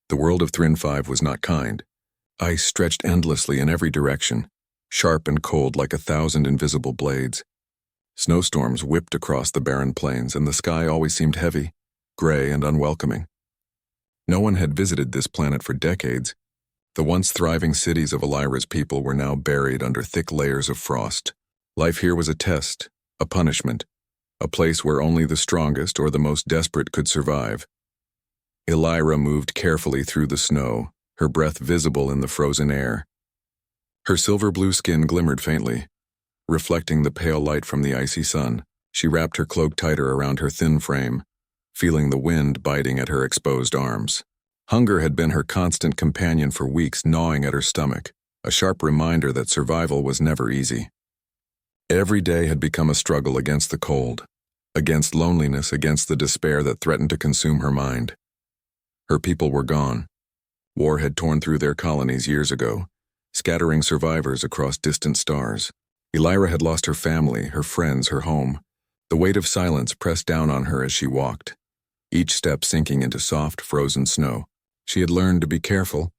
The world of Thryn 5 was not kind. Ice stretched endlessly in every direction, sharp and cold like 1,000 invisible blades. Snowstorms whipped across the barren plains, and the sky always seemed heavy, gray, and unwelcoming. No one had visited this planet for decades. The once thriving cities of Elira's people were now buried under thick layers of frost. Life here was a test, a punishment, a place where only the strongest or the most desperate could survive. Elira moved carefully through the snow, her breath visible in the frozen air. Her silver-blue skin glimmered faintly, reflecting the pale light from the icy sun. She wrapped her cloak tighter around her thin frame, feeling the wind biting at her exposed arms. Hunger had been her constant companion for weeks, gnawing at her stomach, a sharp reminder that survival was never easy. Every day had become a struggle against the cold, against loneliness, against the despair that threatened to consume her mind. Her people were gone. War had torn through their colonies years ago, scattering survivors across distant stars. Elira had lost her family, her friends, her home. The weight of silence pressed down on her as she walked, each step sinking into soft, frozen snow. She had learned to be careful.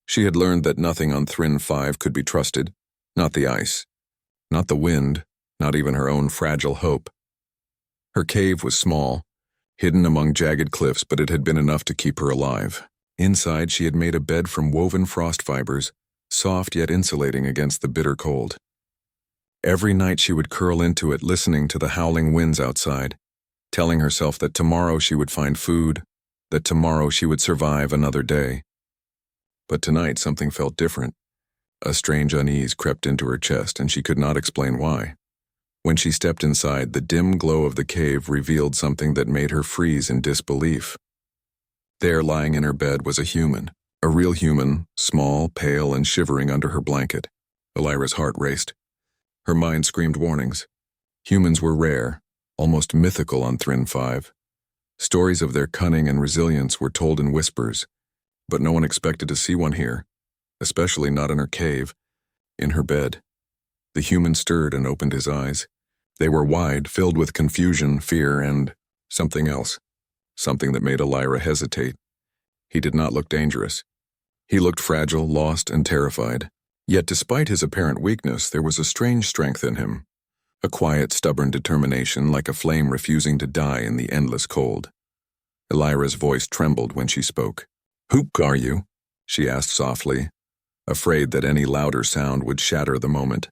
She had learned that nothing on Thryn 5 could be trusted, not the ice, not the wind, not even her own fragile hope. Her cave was small, hidden among jagged cliffs, but it had been enough to keep her alive. Inside, she had made a bed from woven frost fibers, soft yet insulating against the bitter cold. Every night she would curl into it, listening to the howling winds outside, telling herself that tomorrow she would find food, that tomorrow she would survive another day. But tonight something felt different. A strange unease crept into her chest, and she could not explain why. When she stepped inside, the dim glow of the cave revealed something that made her freeze in disbelief. There, lying in her bed, was a real human, small, pale, and shivering under her blanket. Elira's heart raced. Her mind screamed warnings. Humans were rare, almost mythical on Thryn 5. Stories of their cunning and resilience were told in whispers, but no one expected to see one here, especially not in her cave, in her bed. The human stirred and opened his eyes. They were wide, filled with confusion, fear, and something else, something that made Elira hesitate. He did not look dangerous. He looked fragile, lost, and terrified. Yet despite his apparent weakness, there was a strange strength in him. A quiet, stubborn determination, like a flame refusing to die in the endless cold. Elira's voice trembled when she spoke. "Who are you?" she asked softly, afraid that any louder sound would shatter the moment.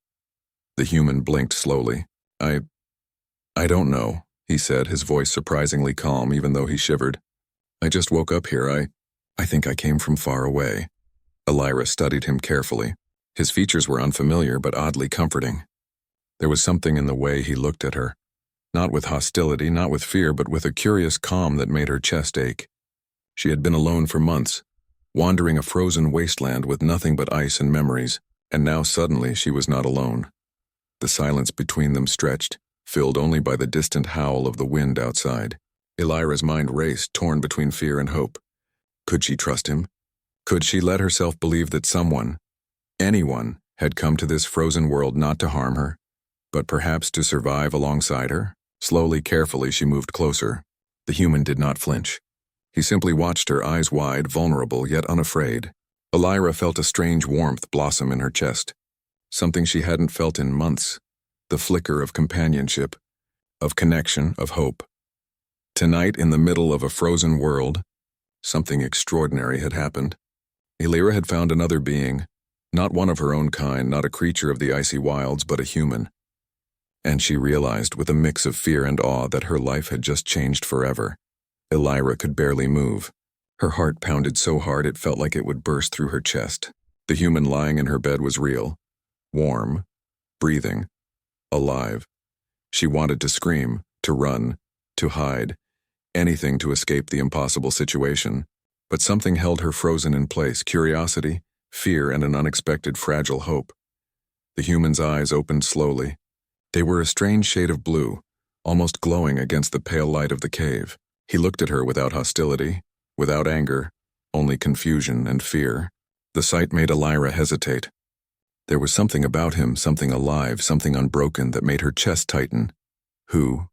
The human blinked slowly. I don't know," he said, his voice surprisingly calm even though he shivered. "I just woke up here. I think I came from far away." Elira studied him carefully. His features were unfamiliar but oddly comforting. There was something in the way he looked at her, not with hostility, not with fear, but with a curious calm that made her chest ache. She had been alone for months, wandering a frozen wasteland with nothing but ice and memories, and now suddenly she was not alone. The silence between them stretched, filled only by the distant howl of the wind outside. Elira's mind raced, torn between fear and hope. Could she trust him? Could she let herself believe that someone, anyone, had come to this frozen world not to harm her, but perhaps to survive alongside her? Slowly, carefully, she moved closer. The human did not flinch. He simply watched her, eyes wide, vulnerable, yet unafraid. Elira felt a strange warmth blossom in her chest, something she hadn't felt in months, the flicker of companionship, of connection, of hope. Tonight, in the middle of a frozen world, something extraordinary had happened. Elira had found another being, not one of her own kind, not a creature of the icy wilds, but a human. And she realized with a mix of fear and awe that her life had just changed forever. Elira could barely move. Her heart pounded so hard it felt like it would burst through her chest. The human lying in her bed was real, warm, breathing, alive. She wanted to scream, to run, to hide, anything to escape the impossible situation. But something held her frozen in place: curiosity, fear, and an unexpected fragile hope. The human's eyes opened slowly. They were a strange shade of blue, almost glowing against the pale light of the cave. He looked at her without hostility, without anger, only confusion and fear. The sight made Elira hesitate. There was something about him, something alive, something unbroken, that made her chest tighten. "Who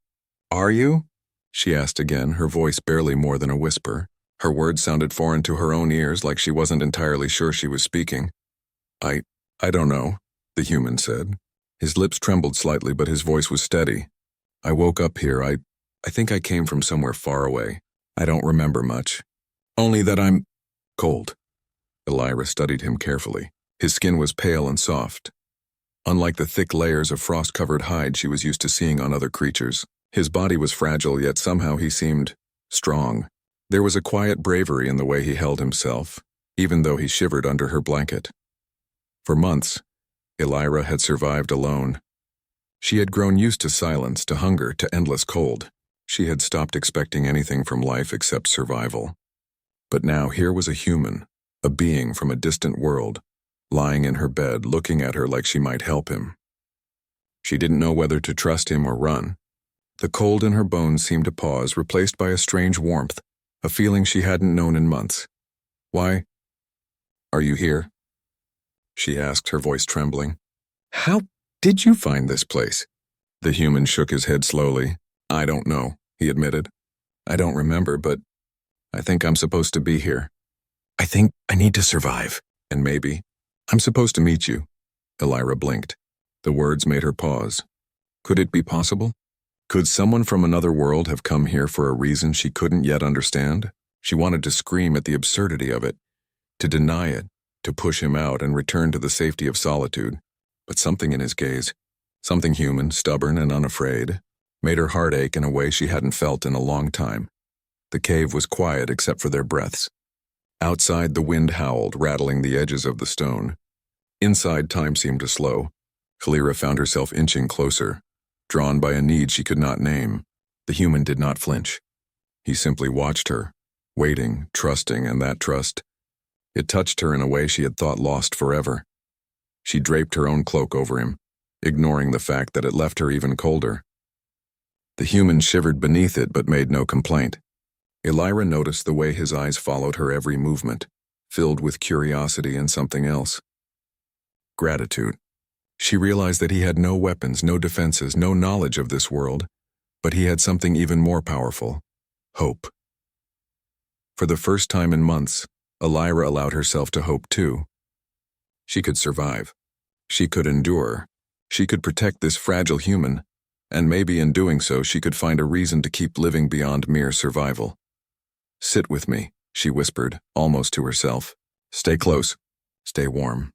are you?" she asked again, her voice barely more than a whisper. Her words sounded foreign to her own ears, like she wasn't entirely sure she was speaking. I don't know, the human said. His lips trembled slightly, but his voice was steady. I woke up here. I think I came from somewhere far away. I don't remember much. Only that I'm cold. Elira studied him carefully. His skin was pale and soft, unlike the thick layers of frost-covered hide she was used to seeing on other creatures. His body was fragile, yet somehow he seemed strong. There was a quiet bravery in the way he held himself, even though he shivered under her blanket. For months, Elira had survived alone. She had grown used to silence, to hunger, to endless cold. She had stopped expecting anything from life except survival. But now here was a human, a being from a distant world, lying in her bed, looking at her like she might help him. She didn't know whether to trust him or run. The cold in her bones seemed to pause, replaced by a strange warmth, a feeling she hadn't known in months. Why? Are you here? She asked, her voice trembling. How did you find this place? The human shook his head slowly. I don't know, he admitted. I don't remember, but I think I'm supposed to be here. I think I need to survive, and maybe I'm supposed to meet you. Elira blinked. The words made her pause. Could it be possible? Could someone from another world have come here for a reason she couldn't yet understand? She wanted to scream at the absurdity of it, to deny it, to push him out and return to the safety of solitude. But something in his gaze, something human, stubborn and unafraid, made her heart ache in a way she hadn't felt in a long time. The cave was quiet except for their breaths. Outside, the wind howled, rattling the edges of the stone. Inside, time seemed to slow. Elira found herself inching closer, drawn by a need she could not name. The human did not flinch. He simply watched her, waiting, trusting, and that trust, it touched her in a way she had thought lost forever. She draped her own cloak over him, ignoring the fact that it left her even colder. The human shivered beneath it but made no complaint. Elira noticed the way his eyes followed her every movement, filled with curiosity and something else. Gratitude. She realized that he had no weapons, no defenses, no knowledge of this world, but he had something even more powerful: hope. For the first time in months, Elira allowed herself to hope too. She could survive. She could endure. She could protect this fragile human, and maybe in doing so she could find a reason to keep living beyond mere survival. Sit with me, she whispered, almost to herself. Stay close. Stay warm.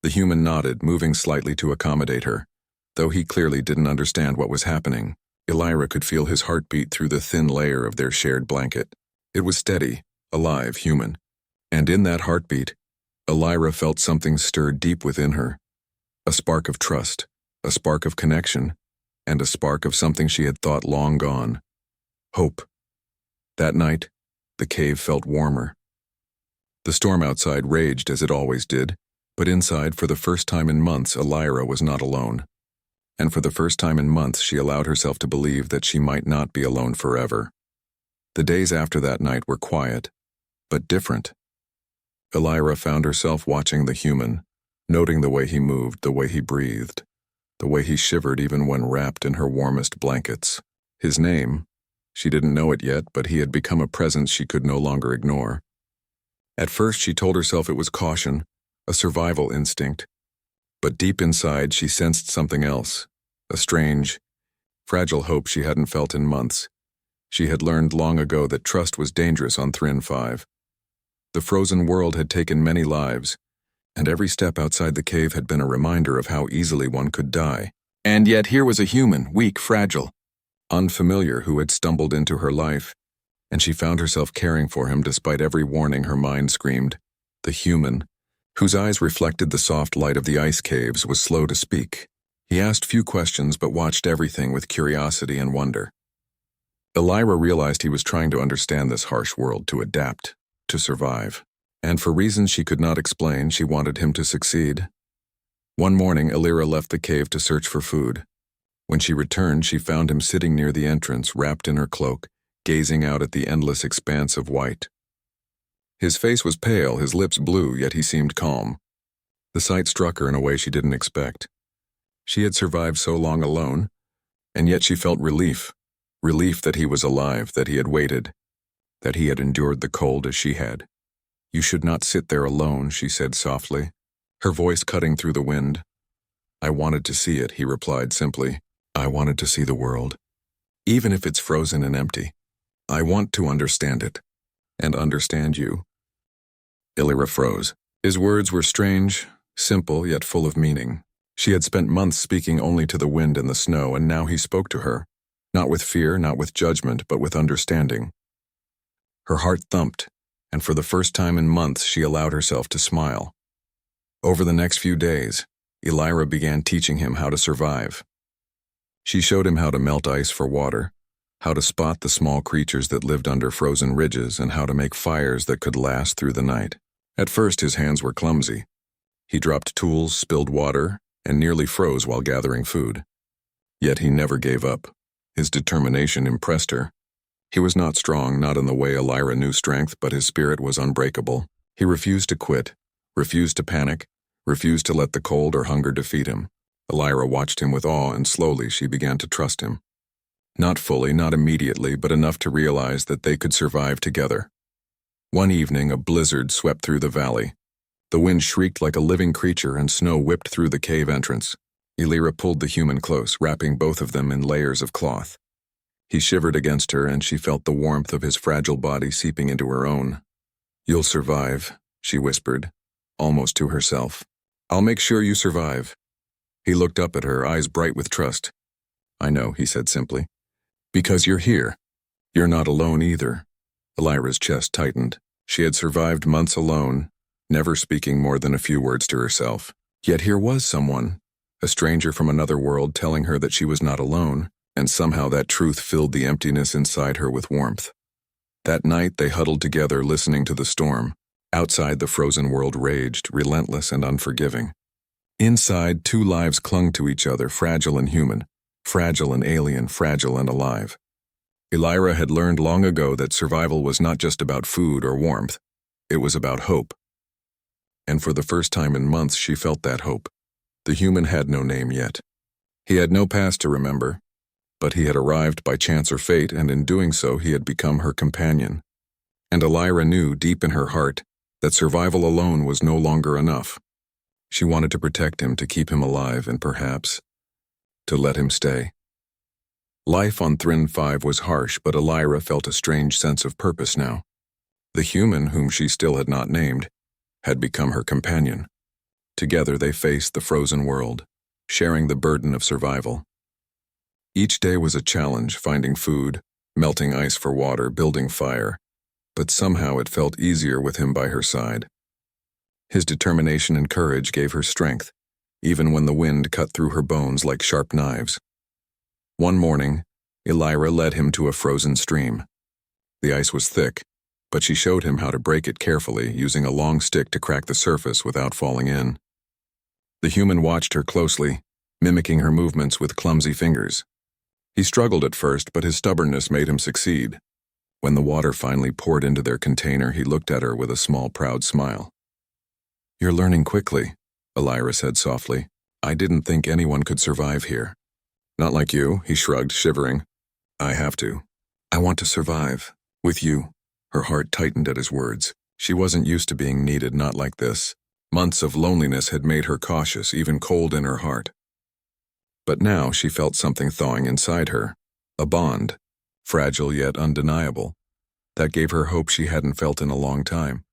The human nodded, moving slightly to accommodate her. Though he clearly didn't understand what was happening, Elira could feel his heartbeat through the thin layer of their shared blanket. It was steady, alive, human. And in that heartbeat, Elira felt something stir deep within her. A spark of trust, a spark of connection, and a spark of something she had thought long gone. Hope. That night, the cave felt warmer. The storm outside raged as it always did, but inside, for the first time in months, Elira was not alone. And for the first time in months, she allowed herself to believe that she might not be alone forever. The days after that night were quiet, but different. Elira found herself watching the human, noting the way he moved, the way he breathed, the way he shivered even when wrapped in her warmest blankets. His name, she didn't know it yet, but he had become a presence she could no longer ignore. At first she told herself it was caution, a survival instinct. But deep inside she sensed something else, a strange, fragile hope she hadn't felt in months. She had learned long ago that trust was dangerous on Thrin 5. The frozen world had taken many lives, and every step outside the cave had been a reminder of how easily one could die. And yet here was a human, weak, fragile, unfamiliar, who had stumbled into her life, and she found herself caring for him despite every warning her mind screamed. The human, whose eyes reflected the soft light of the ice caves, was slow to speak. He asked few questions but watched everything with curiosity and wonder. Elira realized he was trying to understand this harsh world, to adapt, to survive. And for reasons she could not explain, she wanted him to succeed. One morning, Elira left the cave to search for food. When she returned, she found him sitting near the entrance, wrapped in her cloak, gazing out at the endless expanse of white. His face was pale, his lips blue, yet he seemed calm. The sight struck her in a way she didn't expect. She had survived so long alone, and yet she felt relief. Relief that he was alive, that he had waited. that he had endured the cold as she had. "You should not sit there alone," she said softly, her voice cutting through the wind. "I wanted to see it," he replied simply. "I wanted to see the world. Even if it's frozen and empty. I want to understand it. And understand you." Illyra froze. His words were strange, simple, yet full of meaning. She had spent months speaking only to the wind and the snow, and now he spoke to her, not with fear, not with judgment, but with understanding. Her heart thumped, and for the first time in months she allowed herself to smile. Over the next few days, Illyra began teaching him how to survive. She showed him how to melt ice for water, how to spot the small creatures that lived under frozen ridges, and how to make fires that could last through the night. At first his hands were clumsy. He dropped tools, spilled water, and nearly froze while gathering food. Yet he never gave up. His determination impressed her. He was not strong, not in the way Illyra knew strength, but his spirit was unbreakable. He refused to quit, refused to panic, refused to let the cold or hunger defeat him. Illyra watched him with awe, and slowly she began to trust him. Not fully, not immediately, but enough to realize that they could survive together. One evening, a blizzard swept through the valley. The wind shrieked like a living creature, and snow whipped through the cave entrance. Illyra pulled the human close, wrapping both of them in layers of cloth. He shivered against her, and she felt the warmth of his fragile body seeping into her own. "You'll survive," she whispered, almost to herself. "I'll make sure you survive." He looked up at her, eyes bright with trust. "I know," he said simply. "Because you're here. You're not alone either." Illyra's chest tightened. She had survived months alone, never speaking more than a few words to herself. Yet here was someone, a stranger from another world, telling her that she was not alone, and somehow that truth filled the emptiness inside her with warmth. That night they huddled together, listening to the storm. Outside, the frozen world raged, relentless and unforgiving. Inside, two lives clung to each other, fragile and human, fragile and alien, fragile and alive. Illyra had learned long ago that survival was not just about food or warmth. It was about hope. And for the first time in months she felt that hope. The human had no name yet. He had no past to remember, but he had arrived by chance or fate, and in doing so he had become her companion. And Illyra knew, deep in her heart, that survival alone was no longer enough. She wanted to protect him, to keep him alive, and perhaps to let him stay. Life on Thrin 5 was harsh, but Illyra felt a strange sense of purpose now. The human, whom she still had not named, had become her companion. Together they faced the frozen world, sharing the burden of survival. Each day was a challenge, finding food, melting ice for water, building fire, but somehow it felt easier with him by her side. His determination and courage gave her strength, even when the wind cut through her bones like sharp knives. One morning, Illyra led him to a frozen stream. The ice was thick, but she showed him how to break it carefully, using a long stick to crack the surface without falling in. The human watched her closely, mimicking her movements with clumsy fingers. He struggled at first, but his stubbornness made him succeed. When the water finally poured into their container, he looked at her with a small, proud smile. "You're learning quickly," Illyra said softly. "I didn't think anyone could survive here." "Not like you," he shrugged, shivering. "I have to. I want to survive. With you." Her heart tightened at his words. She wasn't used to being needed, not like this. Months of loneliness had made her cautious, even cold in her heart. But now she felt something thawing inside her. A bond, fragile yet undeniable, that gave her hope she hadn't felt in a long time.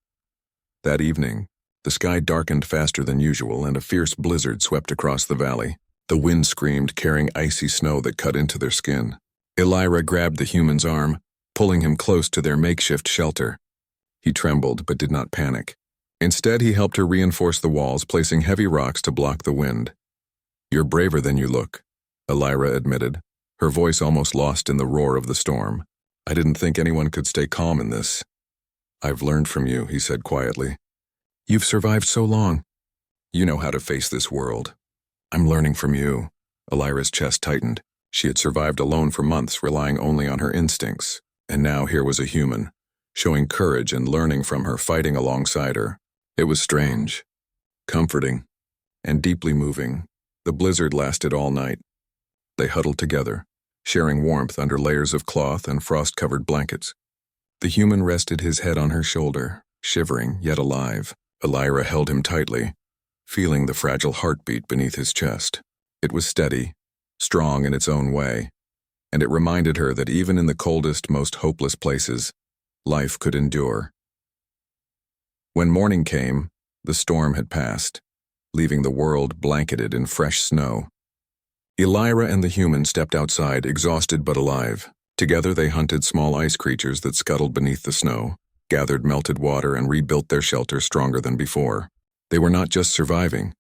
That evening, the sky darkened faster than usual, and a fierce blizzard swept across the valley. The wind screamed, carrying icy snow that cut into their skin. Illyra grabbed the human's arm, pulling him close to their makeshift shelter. He trembled but did not panic. Instead, he helped her reinforce the walls, placing heavy rocks to block the wind. "You're braver than you look," Illyra admitted, her voice almost lost in the roar of the storm. "I didn't think anyone could stay calm in this." "I've learned from you," he said quietly. "You've survived so long. You know how to face this world." "I'm learning from you." Illyra's chest tightened. She had survived alone for months, relying only on her instincts. And now here was a human, showing courage and learning from her, fighting alongside her. It was strange, comforting, and deeply moving. The blizzard lasted all night. They huddled together, sharing warmth under layers of cloth and frost-covered blankets. The human rested his head on her shoulder, shivering yet alive. Elira held him tightly, feeling the fragile heartbeat beneath his chest. It was steady, strong in its own way, and it reminded her that even in the coldest, most hopeless places, life could endure. When morning came, the storm had passed, leaving the world blanketed in fresh snow. Elira and the human stepped outside, exhausted but alive. Together they hunted small ice creatures that scuttled beneath the snow, gathered melted water, and rebuilt their shelter stronger than before. They were not just surviving,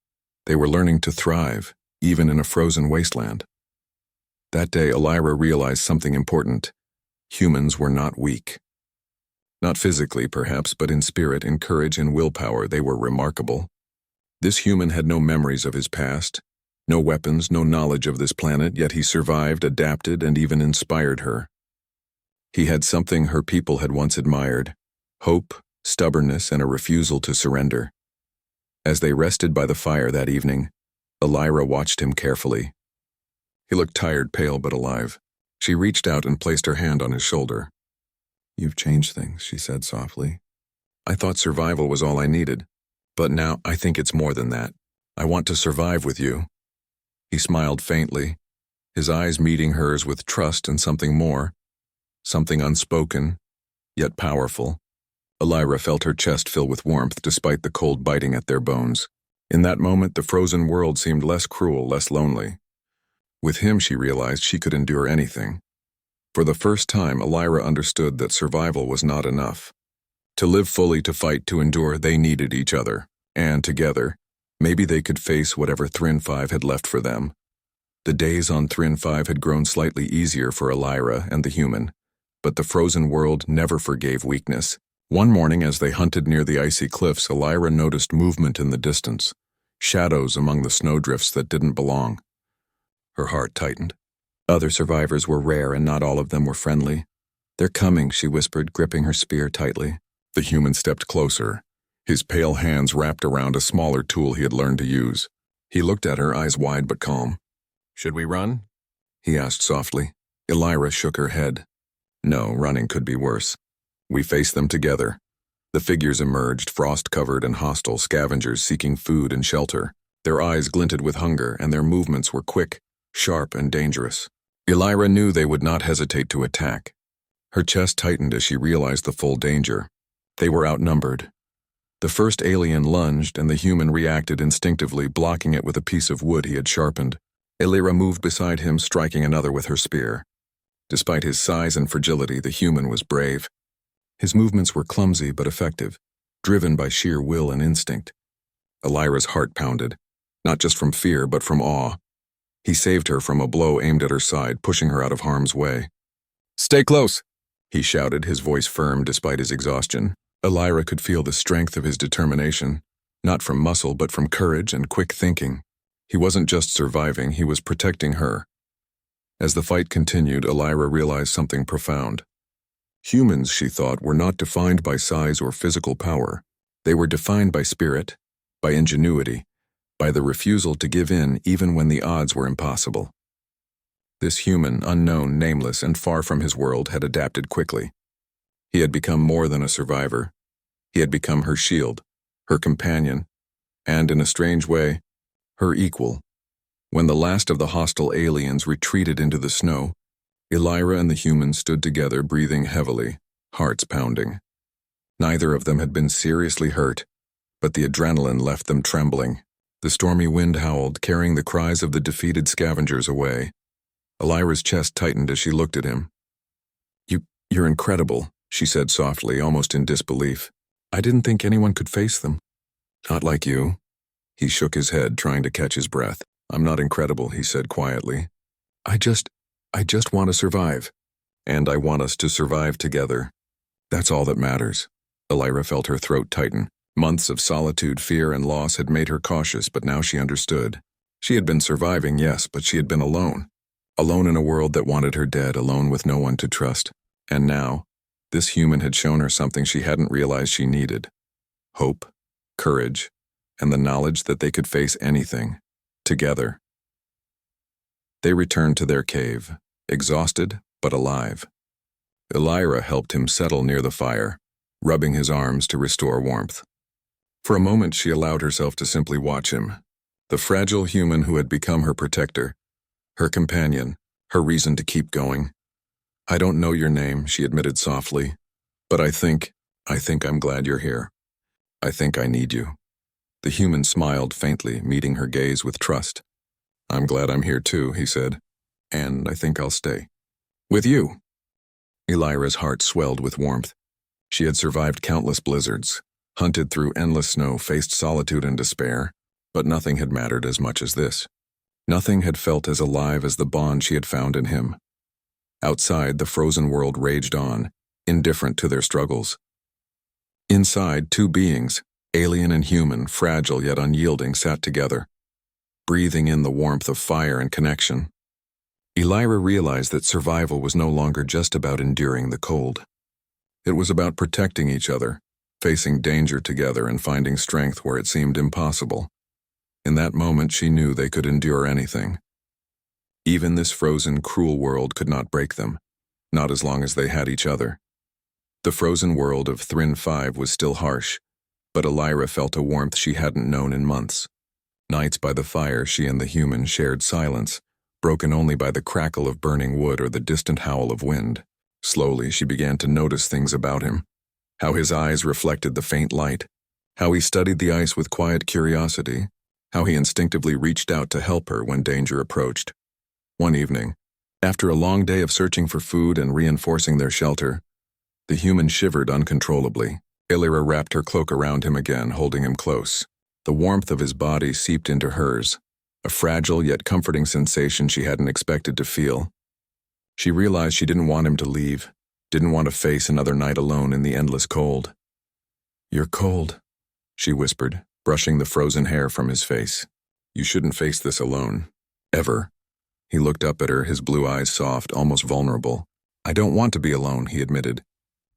they were learning to thrive, even in a frozen wasteland. That day, Elira realized something important. Humans were not weak. Not physically, perhaps, but in spirit, in courage, and willpower, they were remarkable. This human had no memories of his past, no weapons, no knowledge of this planet, yet he survived, adapted, and even inspired her. He had something her people had once admired: hope, stubbornness, and a refusal to surrender. As they rested by the fire that evening, Elira watched him carefully. He looked tired, pale, but alive. She reached out and placed her hand on his shoulder. "You've changed things," she said softly. "I thought survival was all I needed, but now I think it's more than that. I want to survive with you." He smiled faintly, his eyes meeting hers with trust and something more, something unspoken, yet powerful. Elira felt her chest fill with warmth despite the cold biting at their bones. In that moment, the frozen world seemed less cruel, less lonely. With him, she realized she could endure anything. For the first time, Elira understood that survival was not enough. To live fully, to fight, to endure, they needed each other. And together, maybe they could face whatever Thrin 5 had left for them. The days on Thrin 5 had grown slightly easier for Elira and the human, but the frozen world never forgave weakness. One morning, as they hunted near the icy cliffs, Elira noticed movement in the distance, shadows among the snowdrifts that didn't belong. Her heart tightened. Other survivors were rare, and not all of them were friendly. "They're coming," she whispered, gripping her spear tightly. The human stepped closer, his pale hands wrapped around a smaller tool he had learned to use. He looked at her, eyes wide but calm. "Should we run?" he asked softly. Elira shook her head. "No, running could be worse. We faced them together." The figures emerged, frost-covered and hostile, scavengers seeking food and shelter. Their eyes glinted with hunger, and their movements were quick, sharp, and dangerous. Elira knew they would not hesitate to attack. Her chest tightened as she realized the full danger. They were outnumbered. The first alien lunged, and the human reacted instinctively, blocking it with a piece of wood he had sharpened. Elira moved beside him, striking another with her spear. Despite his size and fragility, the human was brave. His movements were clumsy but effective, driven by sheer will and instinct. Elira's heart pounded, not just from fear but from awe. He saved her from a blow aimed at her side, pushing her out of harm's way. "Stay close!" he shouted, his voice firm despite his exhaustion. Elira could feel the strength of his determination, not from muscle but from courage and quick thinking. He wasn't just surviving, he was protecting her. As the fight continued, Elira realized something profound. Humans, she thought, were not defined by size or physical power. They were defined by spirit, by ingenuity, by the refusal to give in even when the odds were impossible. This human, unknown, nameless, and far from his world, had adapted quickly. He had become more than a survivor. He had become her shield, her companion, and, in a strange way, her equal. When the last of the hostile aliens retreated into the snow, Elira and the human stood together, breathing heavily, hearts pounding. Neither of them had been seriously hurt, but the adrenaline left them trembling. The stormy wind howled, carrying the cries of the defeated scavengers away. Elira's chest tightened as she looked at him. You're incredible," she said softly, almost in disbelief. "I didn't think anyone could face them." "Not like you." He shook his head, trying to catch his breath. "I'm not incredible," he said quietly. I just want to survive. And I want us to survive together. That's all that matters." Elira felt her throat tighten. Months of solitude, fear, and loss had made her cautious, but now she understood. She had been surviving, yes, but she had been alone. Alone in a world that wanted her dead, alone with no one to trust. And now, this human had shown her something she hadn't realized she needed. Hope, courage, and the knowledge that they could face anything, together. They returned to their cave, exhausted but alive. Elira helped him settle near the fire, rubbing his arms to restore warmth. For a moment she allowed herself to simply watch him, the fragile human who had become her protector, her companion, her reason to keep going. "I don't know your name," she admitted softly, "but I think I'm glad you're here. I think I need you." The human smiled faintly, meeting her gaze with trust. "I'm glad I'm here too," he said, "and I think I'll stay. With you." Elira's heart swelled with warmth. She had survived countless blizzards, hunted through endless snow, faced solitude and despair, but nothing had mattered as much as this. Nothing had felt as alive as the bond she had found in him. Outside, the frozen world raged on, indifferent to their struggles. Inside, two beings, alien and human, fragile yet unyielding, sat together, breathing in the warmth of fire and connection. Elira realized that survival was no longer just about enduring the cold. It was about protecting each other, facing danger together and finding strength where it seemed impossible. In that moment, she knew they could endure anything. Even this frozen, cruel world could not break them, not as long as they had each other. The frozen world of Thrin 5 was still harsh, but Elira felt a warmth she hadn't known in months. Nights by the fire, she and the human shared silence, broken only by the crackle of burning wood or the distant howl of wind. Slowly, she began to notice things about him, how his eyes reflected the faint light, how he studied the ice with quiet curiosity, how he instinctively reached out to help her when danger approached. One evening, after a long day of searching for food and reinforcing their shelter, the human shivered uncontrollably. Elira wrapped her cloak around him again, holding him close. The warmth of his body seeped into hers, a fragile yet comforting sensation she hadn't expected to feel. She realized she didn't want him to leave, didn't want to face another night alone in the endless cold. "You're cold," she whispered, brushing the frozen hair from his face. "You shouldn't face this alone. Ever." He looked up at her, his blue eyes soft, almost vulnerable. "I don't want to be alone," he admitted.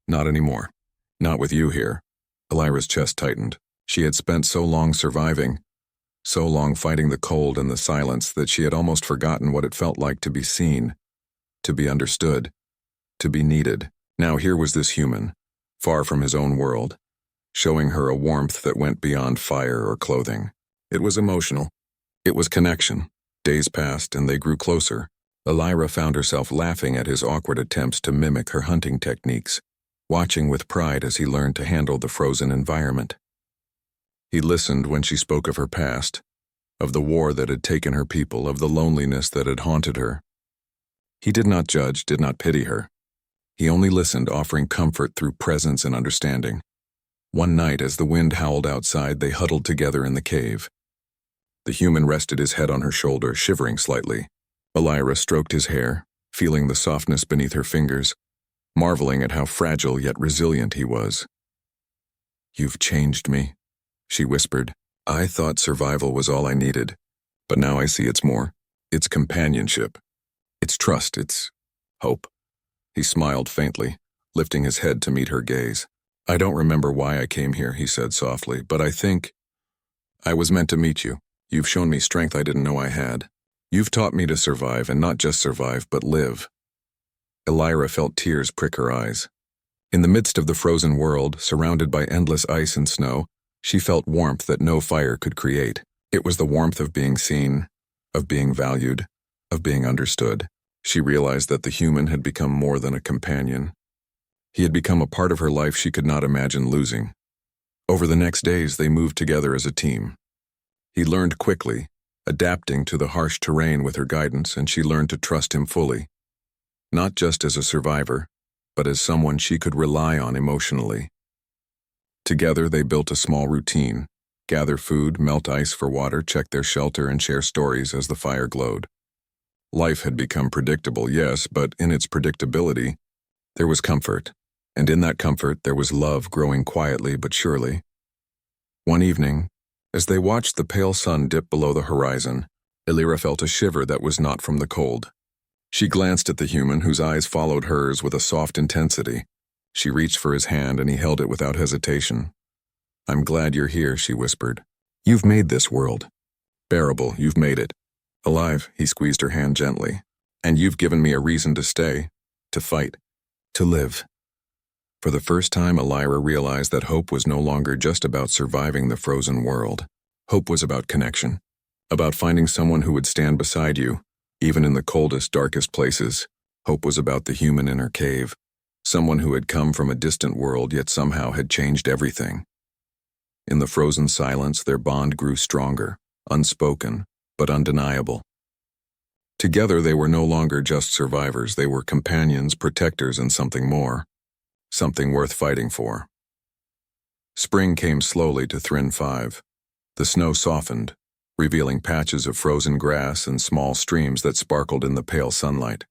"Not anymore. Not with you here." Elira's chest tightened. She had spent so long surviving, so long fighting the cold and the silence, that she had almost forgotten what it felt like to be seen, to be understood, to be needed. Now here was this human, far from his own world, showing her a warmth that went beyond fire or clothing. It was emotional. It was connection. Days passed and they grew closer. Elira found herself laughing at his awkward attempts to mimic her hunting techniques, watching with pride as he learned to handle the frozen environment. He listened when she spoke of her past, of the war that had taken her people, of the loneliness that had haunted her. He did not judge, did not pity her. He only listened, offering comfort through presence and understanding. One night, as the wind howled outside, they huddled together in the cave. The human rested his head on her shoulder, shivering slightly. Elira stroked his hair, feeling the softness beneath her fingers, marveling at how fragile yet resilient he was. "You've changed me," she whispered. "I thought survival was all I needed, but now I see it's more. It's companionship. It's trust. It's hope." He smiled faintly, lifting his head to meet her gaze. "I don't remember why I came here," he said softly, "but I think I was meant to meet you. You've shown me strength I didn't know I had. You've taught me to survive, and not just survive, but live." Elira felt tears prick her eyes. In the midst of the frozen world, surrounded by endless ice and snow, she felt warmth that no fire could create. It was the warmth of being seen, of being valued, of being understood. She realized that the human had become more than a companion. He had become a part of her life she could not imagine losing. Over the next days, they moved together as a team. He learned quickly, adapting to the harsh terrain with her guidance, and she learned to trust him fully. Not just as a survivor, but as someone she could rely on emotionally. Together, they built a small routine: gather food, melt ice for water, check their shelter, and share stories as the fire glowed. Life had become predictable, yes, but in its predictability, there was comfort, and in that comfort there was love growing quietly but surely. One evening, as they watched the pale sun dip below the horizon, Elira felt a shiver that was not from the cold. She glanced at the human, whose eyes followed hers with a soft intensity. She reached for his hand, and he held it without hesitation. "I'm glad you're here," she whispered. "You've made this world bearable. You've made it alive." He squeezed her hand gently. "And you've given me a reason to stay, to fight." to live. For the first time, Elira realized that hope was no longer just about surviving the frozen world. Hope was about connection, about finding someone who would stand beside you, even in the coldest, darkest places. Hope was about the human in her cave, someone who had come from a distant world yet somehow had changed everything. In the frozen silence, their bond grew stronger, unspoken, but undeniable. Together, they were no longer just survivors, they were companions, protectors, and something more. Something worth fighting for. Spring came slowly to Thrin 5. The snow softened, revealing patches of frozen grass and small streams that sparkled in the pale sunlight.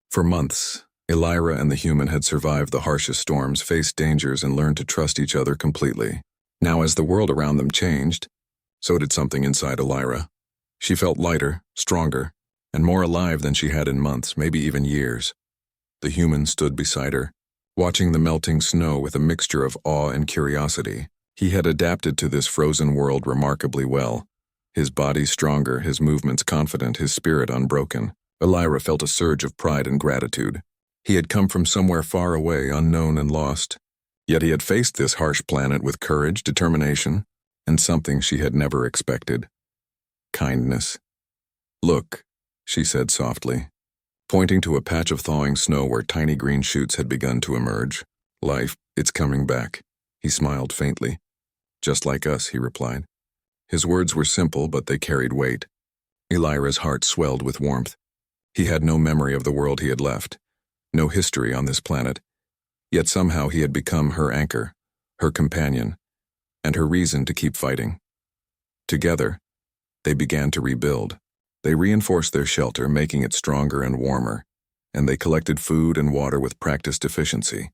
For months, Elira and the human had survived the harshest storms, faced dangers, and learned to trust each other completely. Now, as the world around them changed, so did something inside Elira. She felt lighter, stronger, and more alive than she had in months, maybe even years. The human stood beside her, watching the melting snow with a mixture of awe and curiosity. He had adapted to this frozen world remarkably well. His body stronger, his movements confident, his spirit unbroken. Elira felt a surge of pride and gratitude. He had come from somewhere far away, unknown and lost. Yet he had faced this harsh planet with courage, determination, and something she had never expected. Kindness. "Look," she said softly, pointing to a patch of thawing snow where tiny green shoots had begun to emerge. "Life, it's coming back." He smiled faintly. "Just like us," he replied. His words were simple, but they carried weight. Elira's heart swelled with warmth. He had no memory of the world he had left, no history on this planet, yet somehow he had become her anchor, her companion, and her reason to keep fighting. Together, they began to rebuild. They reinforced their shelter, making it stronger and warmer, and they collected food and water with practiced efficiency.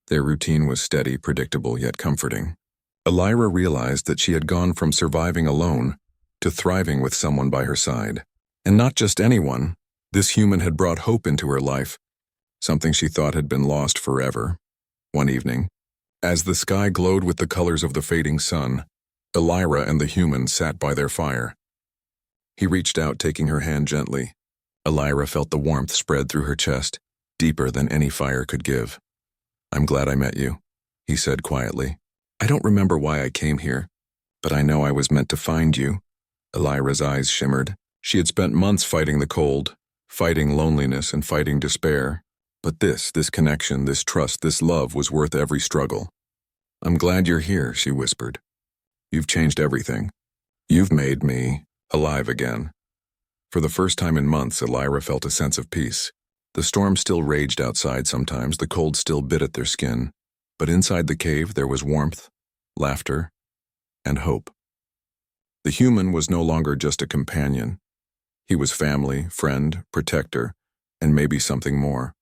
Their routine was steady, predictable, yet comforting. Elira realized that she had gone from surviving alone to thriving with someone by her side. And not just anyone, this human had brought hope into her life, something she thought had been lost forever. One evening, as the sky glowed with the colors of the fading sun, Elira and the human sat by their fire. He reached out, taking her hand gently. Elira felt the warmth spread through her chest, deeper than any fire could give. "I'm glad I met you," he said quietly. "I don't remember why I came here, but I know I was meant to find you." Elira's eyes shimmered. She had spent months fighting the cold, fighting loneliness and fighting despair. But this connection, this trust, this love was worth every struggle. "I'm glad you're here," she whispered. "You've changed everything. You've made me alive again." For the first time in months, Elira felt a sense of peace. The storm still raged outside sometimes, the cold still bit at their skin, but inside the cave there was warmth, laughter, and hope. The human was no longer just a companion. He was family, friend, protector, and maybe something more.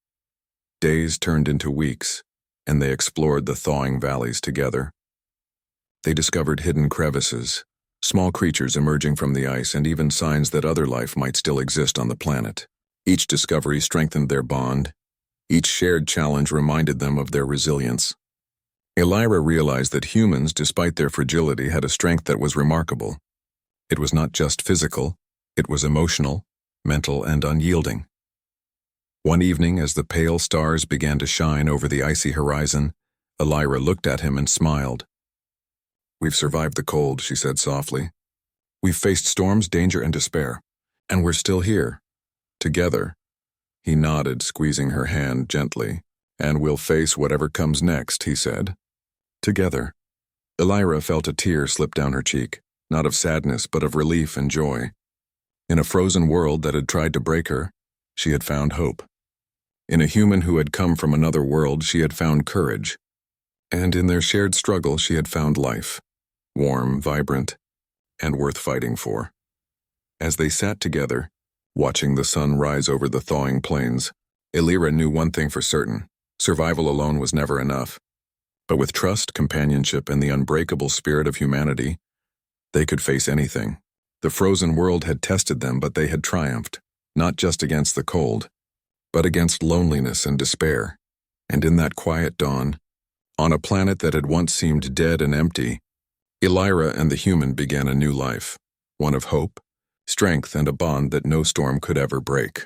Days turned into weeks, and they explored the thawing valleys together. They discovered hidden crevices, small creatures emerging from the ice, and even signs that other life might still exist on the planet. Each discovery strengthened their bond. Each shared challenge reminded them of their resilience. Elira realized that humans, despite their fragility, had a strength that was remarkable. It was not just physical, it was emotional, mental, and unyielding. One evening, as the pale stars began to shine over the icy horizon, Elira looked at him and smiled. "We've survived the cold," she said softly. "We've faced storms, danger, and despair. And we're still here. Together." He nodded, squeezing her hand gently. "And we'll face whatever comes next," he said. "Together." Elira felt a tear slip down her cheek, not of sadness, but of relief and joy. In a frozen world that had tried to break her, she had found hope. In a human who had come from another world, she had found courage. And in their shared struggle, she had found life, warm, vibrant, and worth fighting for. As they sat together, watching the sun rise over the thawing plains, Elira knew one thing for certain: survival alone was never enough. But with trust, companionship, and the unbreakable spirit of humanity, they could face anything. The frozen world had tested them, but they had triumphed, not just against the cold, but against loneliness and despair. And in that quiet dawn, on a planet that had once seemed dead and empty, Elira and the human began a new life, one of hope, strength, and a bond that no storm could ever break.